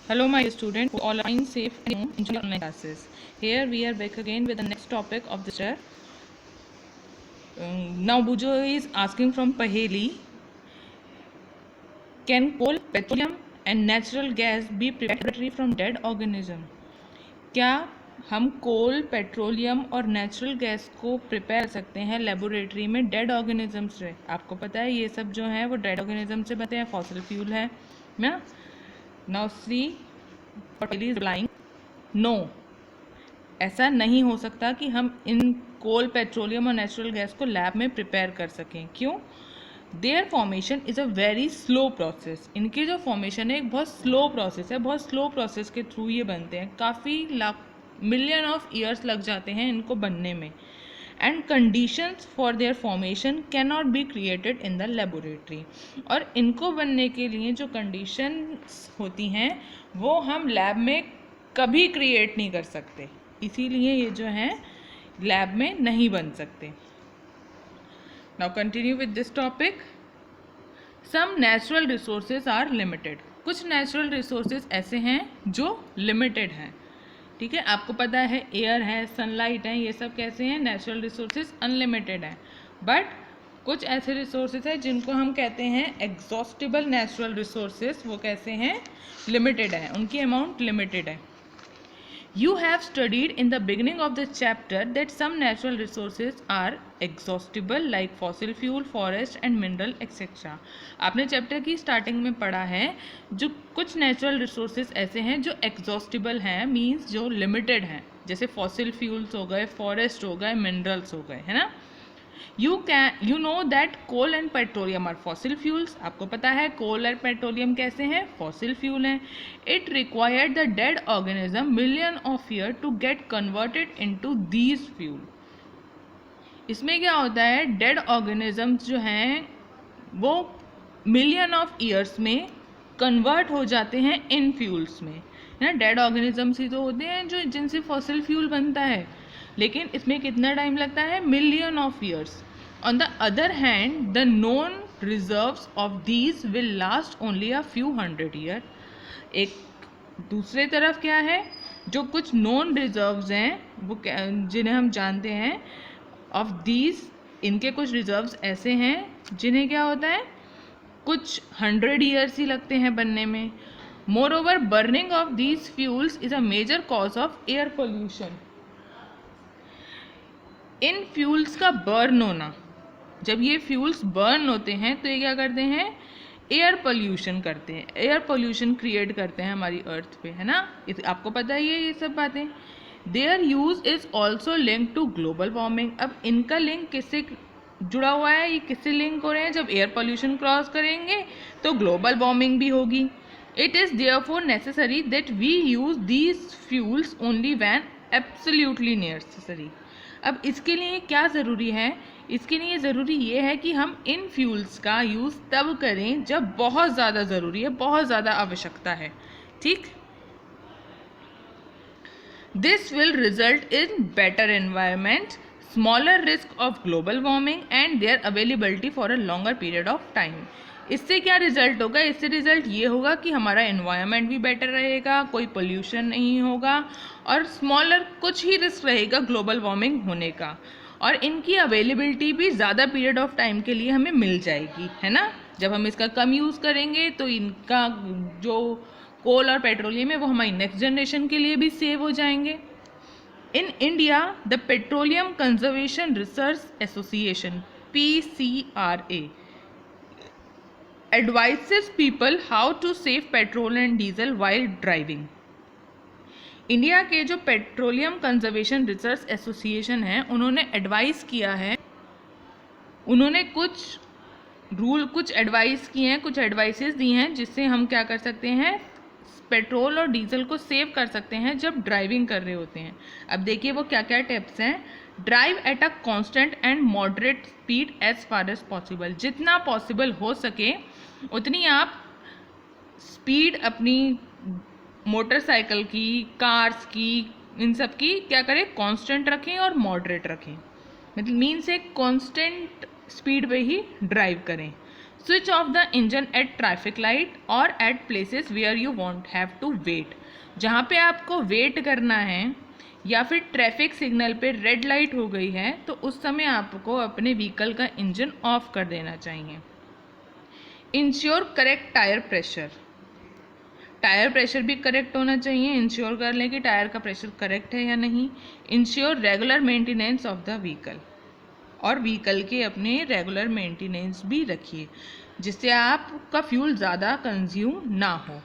Hello my students, all are safe and home enjoy online classes. Here we are back again with the next topic of the chapter. Now Bujo is asking from Paheli, can coal, petroleum and natural gas be prepared from dead organism? क्या हम कोल, petroleum और natural gas को prepare कर सकते हैं laboratory में dead organism से? आपको पता है ये सब जो है वो डेड ऑर्गेनिज्म से बनते हैं, फॉसिल फ्यूल है ना। Now see Patel is replying, no, ऐसा नहीं हो सकता कि हम इन कोल, पेट्रोलियम और नेचुरल गैस को लैब में प्रिपेयर कर सकें। क्यों? Their formation is a very slow process. इनकी जो फॉर्मेशन है एक बहुत स्लो प्रोसेस है, बहुत स्लो प्रोसेस के थ्रू ये बनते हैं। काफ़ी लाख मिलियन ऑफ ईयर्स लग जाते हैं इनको बनने में। And conditions for their formation can not be created in the laboratory. और इनको बनने के लिए जो कंडीशंस होती हैं वो हम लैब में कभी क्रिएट नहीं कर सकते, इसीलिए ये जो है लैब में नहीं बन सकते। Now continue with this topic. Some natural resources are limited. कुछ नेचुरल रिसोर्सेज ऐसे हैं जो लिमिटेड हैं, ठीक है। आपको पता है एयर है, सनलाइट है, ये सब कैसे हैं? नेचुरल रिसोर्सेज अनलिमिटेड हैं। बट कुछ ऐसे रिसोर्सेज हैं जिनको हम कहते हैं एग्जॉस्टिबल नेचुरल रिसोर्सेज। वो कैसे हैं? लिमिटेड है, उनकी अमाउंट लिमिटेड है। You have studied in the beginning of the chapter that some natural resources are exhaustible like fossil fuel, forest and mineral etc. आपने चैप्टर की स्टार्टिंग में पढ़ा है जो कुछ नेचुरल रिसोर्सेज ऐसे हैं जो एग्जॉस्टिबल हैं, मीन्स जो लिमिटेड हैं, जैसे फॉसिल फ्यूल्स हो गए, फॉरेस्ट हो गए, मिनरल्स हो गए, है ना। You know that coal and petroleum are fossil fuels. आपको पता है कोल और पेट्रोलियम कैसे हैं? फॉसिल फ्यूल हैं। It required the dead organism million of years to get converted into these fuel. इसमें क्या होता है? डेड ऑर्गेनिजम्स जो हैं वो मिलियन ऑफ ईयर्स में कन्वर्ट हो जाते हैं इन फ्यूल्स में, है ना। डेड ऑर्गेनिजम्स ही तो होते हैं जो जिनसे फॉसिल फ्यूल बनता है, लेकिन इसमें कितना टाइम लगता है? Million of years. On the other hand the known reserves of these will last only a few hundred year. एक दूसरे तरफ क्या है? जो कुछ नोन रिजर्व्स हैं वो जिन्हें हम जानते हैं ऑफ दीज, इनके कुछ रिजर्व्स ऐसे हैं जिन्हें क्या होता है? कुछ 100 ईयर्स ही लगते हैं बनने में। Moreover burning of these fuels is a major cause of air pollution. इन फ्यूल्स का बर्न होना, जब ये फ्यूल्स बर्न होते हैं तो ये क्या करते हैं? एयर पोल्यूशन करते हैं, एयर पोल्यूशन क्रिएट करते हैं हमारी अर्थ पे, है ना। आपको पता ही है ये सब बातें। Their use is also link to global warming. अब इनका लिंक किससे जुड़ा हुआ है? ये किससे लिंक हो रहे हैं? जब एयर पोल्यूशन क्रॉस करेंगे तो ग्लोबल वार्मिंग भी होगी। It is therefore necessary that we use these fuels only when absolutely necessary. अब इसके लिए क्या ज़रूरी है? इसके लिए ज़रूरी ये है कि हम इन फ्यूल्स का यूज़ तब करें जब बहुत ज़्यादा ज़रूरी है, बहुत ज़्यादा आवश्यकता है, ठीक। This will result in better environment, smaller risk of global warming and their availability for a longer period of time. इससे क्या रिजल्ट होगा? इससे रिजल्ट ये होगा कि हमारा एनवायरनमेंट भी बेटर रहेगा, कोई पोल्यूशन नहीं होगा और स्मॉलर कुछ ही रिस्क रहेगा ग्लोबल वार्मिंग होने का, और इनकी अवेलेबिलिटी भी ज़्यादा पीरियड ऑफ टाइम के लिए हमें मिल जाएगी, है ना। जब हम इसका कम यूज़ करेंगे तो इनका जो कोल और पेट्रोलियम है वो हमारी नेक्स्ट जनरेशन के लिए भी सेव हो जाएंगे। In India the petroleum conservation research association PCRA advises people how to save petrol and diesel while driving. India के जो पेट्रोलियम कंजर्वेशन रिसर्च एसोसिएशन है उन्होंने एडवाइस किया है, उन्होंने कुछ एडवाइस किए हैं, कुछ एडवाइसेस दी हैं जिससे हम क्या कर सकते हैं? पेट्रोल और डीजल को सेव कर सकते हैं जब ड्राइविंग कर रहे होते हैं। अब देखिए वो क्या क्या टिप्स हैं। Drive at a constant and moderate speed as far as possible. जितना पॉसिबल हो सके उतनी आप स्पीड अपनी मोटरसाइकिल की, कार्स की, इन सब की क्या करें? कांस्टेंट रखें और मॉडरेट रखें, मतलब मीन्स एक कांस्टेंट स्पीड पे ही ड्राइव करें। Switch off the engine at traffic light और at places where you want have to wait. जहाँ पे आपको वेट करना है या फिर ट्रैफिक सिग्नल पे रेड लाइट हो गई है तो उस समय आपको अपने व्हीकल का इंजन ऑफ कर देना चाहिए। Ensure correct tyre pressure. Tyre pressure भी करेक्ट होना चाहिए। इंश्योर कर लें कि टायर का प्रेशर करेक्ट है या नहीं। Ensure regular maintenance of the vehicle, और व्हीकल के अपने रेगुलर मेंटेनेंस भी रखिए जिससे आपका फ्यूल ज़्यादा कंज्यूम ना हो।